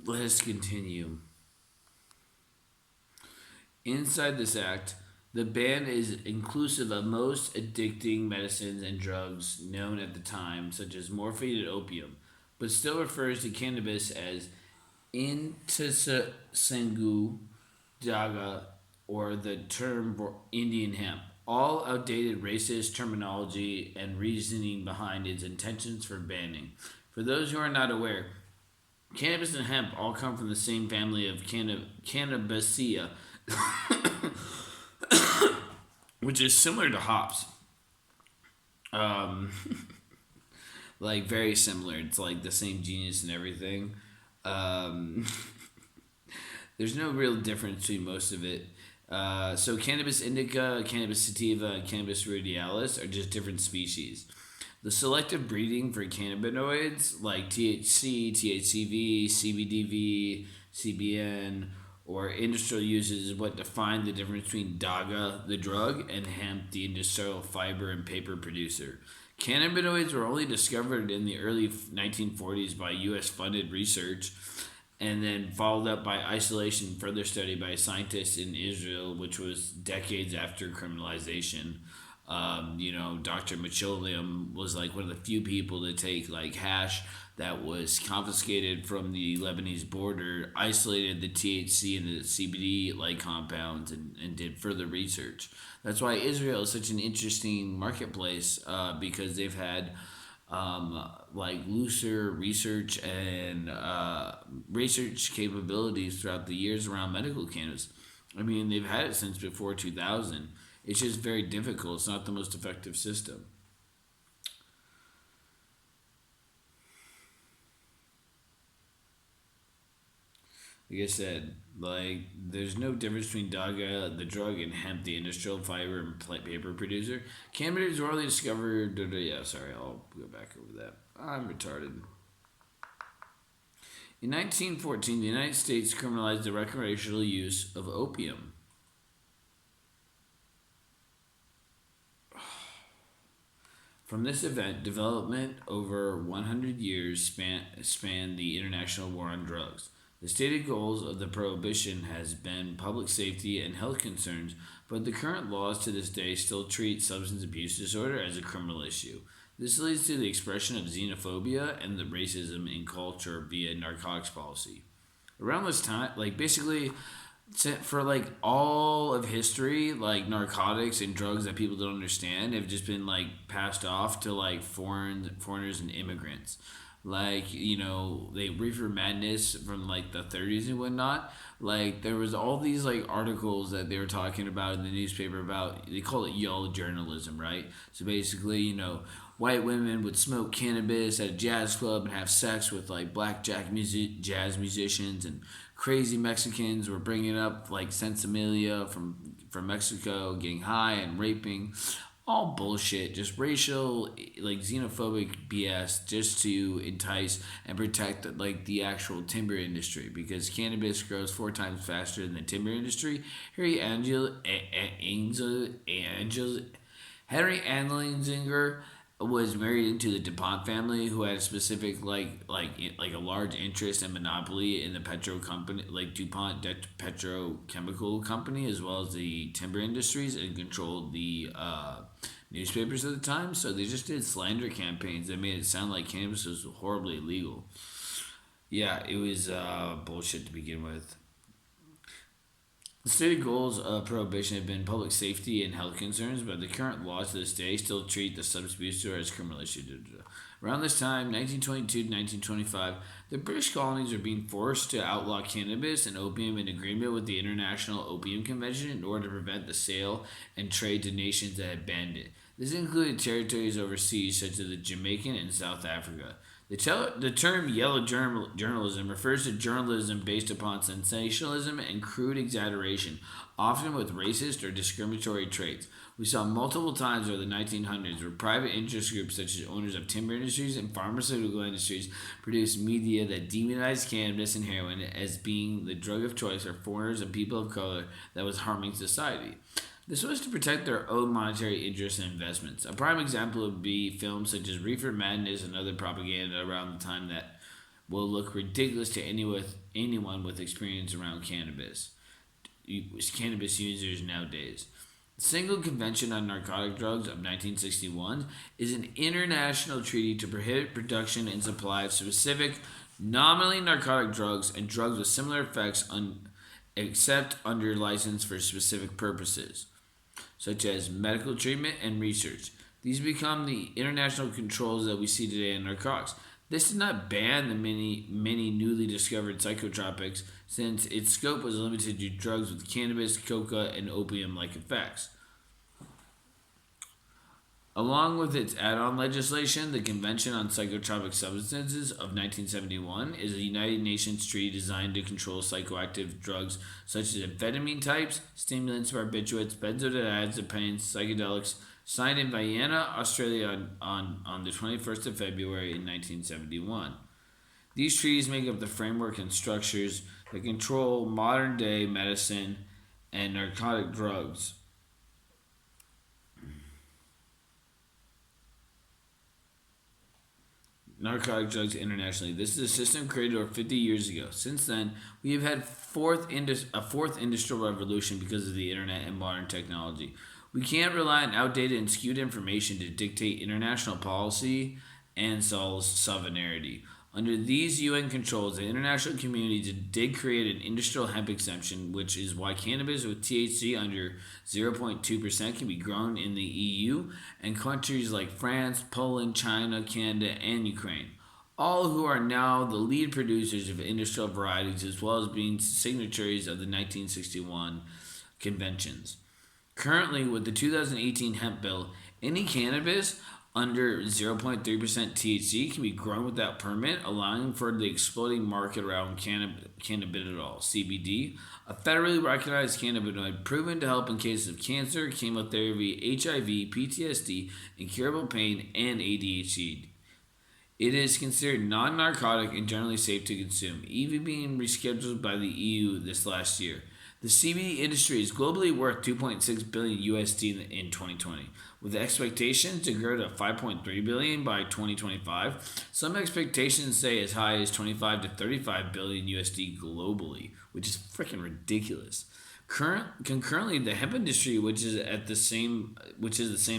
Let us continue. Inside this act, the ban is inclusive of most addicting medicines and drugs known at the time, such as morphine and opium, but still refers to cannabis as intisangu daga or the term Indian hemp. All outdated racist terminology and reasoning behind its intentions for banning. For those who are not aware, cannabis and hemp all come from the same family of Cannabaceae, which is similar to hops. Um, like very similar. It's like the same genus and everything. Um, there's no real difference between most of it. So cannabis indica, cannabis sativa, and cannabis radialis are just different species. The selective breeding for cannabinoids like THC, THCV, CBDV, CBN, or industrial uses is what define the difference between daga, the drug, and hemp, the industrial fiber and paper producer. Cannabinoids were only discovered in the early 1940s by U.S. funded research and then followed up by isolation and further study by scientists in Israel, which was decades after criminalization. Dr. Macholium was like one of the few people to take like hash that was confiscated from the Lebanese border, isolated the THC and the CBD like compounds, and did further research. That's why Israel is such an interesting marketplace because they've had like looser research and research capabilities throughout the years around medical cannabis. I mean, they've had it since before 2000. It's just very difficult. It's not the most effective system. Like I said, like there's no difference between daga, the drug, and hemp, the industrial fiber and paper producer. Cannabis were only discovered. Yeah, sorry, I'll go back over that. I'm retarded. In 1914, the United States criminalized the recreational use of opium. From this event, development over 100 years spanned the international war on drugs. The stated goals of the prohibition has been public safety and health concerns, but the current laws to this day still treat substance abuse disorder as a criminal issue. This leads to the expression of xenophobia and the racism in culture via narcotics policy. Around this time, like basically for like all of history, like narcotics and drugs that people don't understand have just been like passed off to like foreigners and immigrants. Like they reefer madness from like the 30s and whatnot. Like there was all these like articles that they were talking about in the newspaper about, they call it yellow journalism, right? So basically, white women would smoke cannabis at a jazz club and have sex with like jazz musicians, and crazy Mexicans were bringing up like Sensimilia from Mexico, getting high and raping. All bullshit, just racial, like xenophobic BS, just to entice and protect like the actual timber industry, because cannabis grows 4 times faster than the timber industry. Angel, Henry Anlinger was married into the DuPont family, who had a specific like a large interest and monopoly in the petro company, like DuPont petrochemical company, as well as the timber industries, and controlled the newspapers at the time. So they just did slander campaigns that made it sound like cannabis was horribly illegal. Yeah, it was bullshit to begin with. The stated goals of prohibition have been public safety and health concerns, but the current laws to this day still treat the substance abuse disorder as a criminal issue. Around this time, 1922 to 1925, the British colonies were being forced to outlaw cannabis and opium in agreement with the International Opium Convention in order to prevent the sale and trade to nations that had banned it. This included territories overseas such as the Jamaican and South Africa. The term yellow journalism refers to journalism based upon sensationalism and crude exaggeration, often with racist or discriminatory traits. We saw multiple times over the 1900s where private interest groups such as owners of timber industries and pharmaceutical industries produced media that demonized cannabis and heroin as being the drug of choice for foreigners and people of color that was harming society. This was to protect their own monetary interests and investments. A prime example would be films such as Reefer Madness and other propaganda around the time that will look ridiculous to anyone with experience around cannabis users nowadays. The Single Convention on Narcotic Drugs of 1961 is an international treaty to prohibit production and supply of specific, nominally narcotic drugs and drugs with similar effects except under license for specific purposes, such as medical treatment and research. These become the international controls that we see today in narcotics. This did not ban the many newly discovered psychotropics, since its scope was limited to drugs with cannabis, coca, and opium like effects. Along with its add on legislation, the Convention on Psychotropic Substances of 1971 is a United Nations treaty designed to control psychoactive drugs such as amphetamine types, stimulants, barbiturates, benzodiazepines, psychedelics, signed in Vienna, Australia on the 21st of February in 1971. These treaties make up the framework and structures that control modern day medicine and narcotic drugs. Narcotic drugs internationally. This is a system created over 50 years ago. Since then, we have had a fourth industrial revolution because of the internet and modern technology. We can't rely on outdated and skewed information to dictate international policy and sovereignty. Under these UN controls, the international community did create an industrial hemp exemption, which is why cannabis with THC under 0.2% can be grown in the EU and countries like France, Poland, China, Canada, and Ukraine, all who are now the lead producers of industrial varieties as well as being signatories of the 1961 conventions. Currently, with the 2018 hemp bill, any cannabis under 0.3% THC can be grown without permit, allowing for the exploding market around cannabidiol, CBD, a federally recognized cannabinoid proven to help in cases of cancer, chemotherapy, HIV, PTSD, incurable pain, and ADHD. It is considered non-narcotic and generally safe to consume, even being rescheduled by the EU this last year. The CBD industry is globally worth 2.6 billion USD in 2020, with expectations to grow to 5.3 billion by 2025. Some expectations say as high as 25 to 35 billion USD globally, which is freaking ridiculous. Concurrently, the hemp industry, which is the same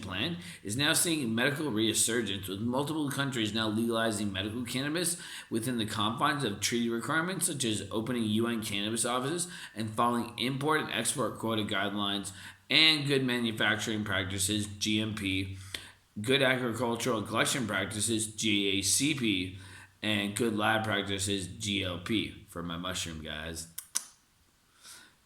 plan, is now seeing medical resurgence, with multiple countries now legalizing medical cannabis within the confines of treaty requirements, such as opening UN cannabis offices and following import and export quota guidelines and good manufacturing practices (GMP), good agricultural and collection practices (GACP), and good lab practices (GLP). For my mushroom guys.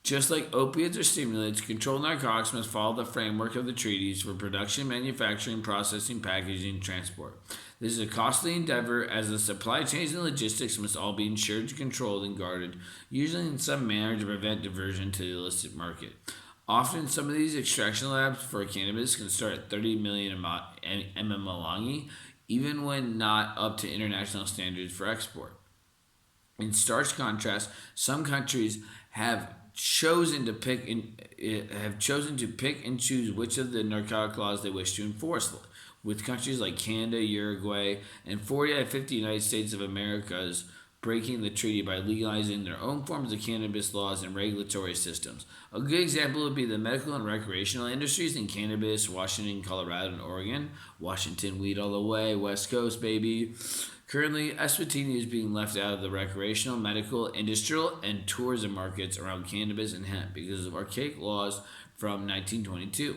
Just like opiates or stimulants, controlled narcotics must follow the framework of the treaties for production, manufacturing, processing, packaging, and transport. This is a costly endeavor, as the supply chains and logistics must all be ensured, controlled, and guarded, usually in some manner to prevent diversion to the illicit market. Often, some of these extraction labs for cannabis can start at 30 million mmLongi, even when not up to international standards for export. In stark contrast, some countries have chosen to pick and choose which of the narcotic laws they wish to enforce, with countries like Canada, Uruguay, and 40 out of 50 United States of America's breaking the treaty by legalizing their own forms of cannabis laws and regulatory systems. A good example would be the medical and recreational industries in cannabis, Washington, Colorado, and Oregon. Washington weed all the way, West Coast, baby. Currently, eSwatini is being left out of the recreational, medical, industrial, and tourism markets around cannabis and hemp because of archaic laws from 1922.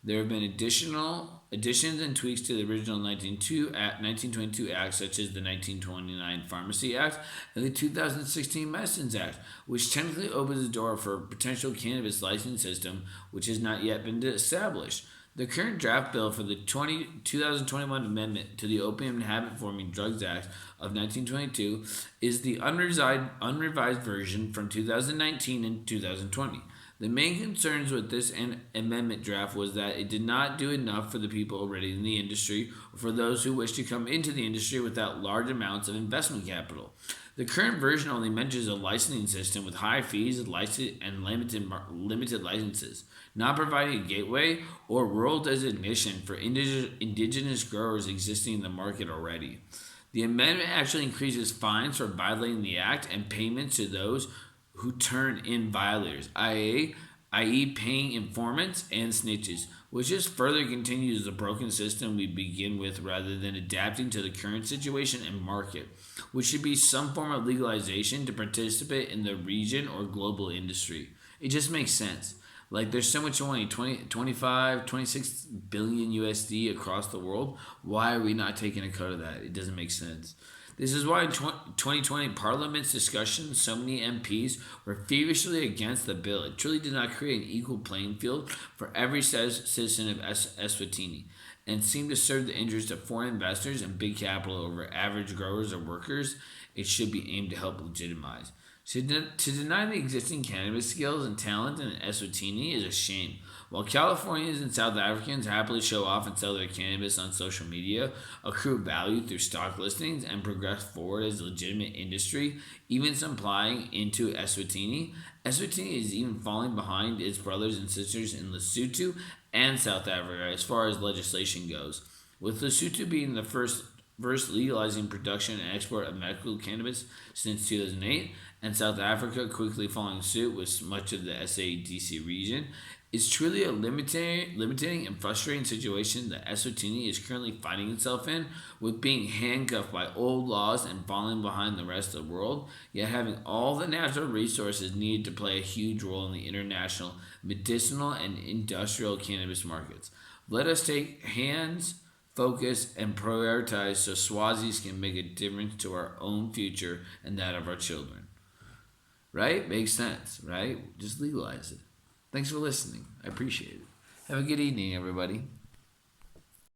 There have been additions and tweaks to the original 1922 Act, such as the 1929 Pharmacy Act and the 2016 Medicines Act, which technically opens the door for a potential cannabis license system, which has not yet been established. The current draft bill for the 2021 amendment to the Opium and Habit-Forming Drugs Act of 1922 is the unrevised version from 2019 and 2020. The main concerns with this amendment draft was that it did not do enough for the people already in the industry or for those who wish to come into the industry without large amounts of investment capital. The current version only mentions a licensing system with high fees and limited licenses, not providing a gateway or rural designation for indigenous growers existing in the market already. The amendment actually increases fines for violating the act and payments to those who turn in violators, i.e., paying informants and snitches, which just further continues the broken system we begin with rather than adapting to the current situation and market, which should be some form of legalization to participate in the region or global industry. It just makes sense. Like, there's so much money, 25, 26 billion USD across the world. Why are we not taking a cut of that? It doesn't make sense. This is why in 2020 Parliament's discussion, so many MPs were feverishly against the bill. It truly did not create an equal playing field for every citizen of Eswatini and seemed to serve the interests of foreign investors and big capital over average growers or workers. It should be aimed to help legitimize. To deny the existing cannabis skills and talent in Eswatini is a shame. While Californians and South Africans happily show off and sell their cannabis on social media, accrue value through stock listings, and progress forward as a legitimate industry, even supplying into Eswatini, Eswatini is even falling behind its brothers and sisters in Lesotho and South Africa as far as legislation goes. With Lesotho being the first legalizing production and export of medical cannabis since 2008, and South Africa quickly following suit with much of the SADC region, it's truly a limiting and frustrating situation that Eswatini is currently finding itself in, with being handcuffed by old laws and falling behind the rest of the world, yet having all the natural resources needed to play a huge role in the international medicinal and industrial cannabis markets. Let us take hands, focus, and prioritize so Swazis can make a difference to our own future and that of our children. Right? Makes sense, right? Just legalize it. Thanks for listening. I appreciate it. Have a good evening, everybody.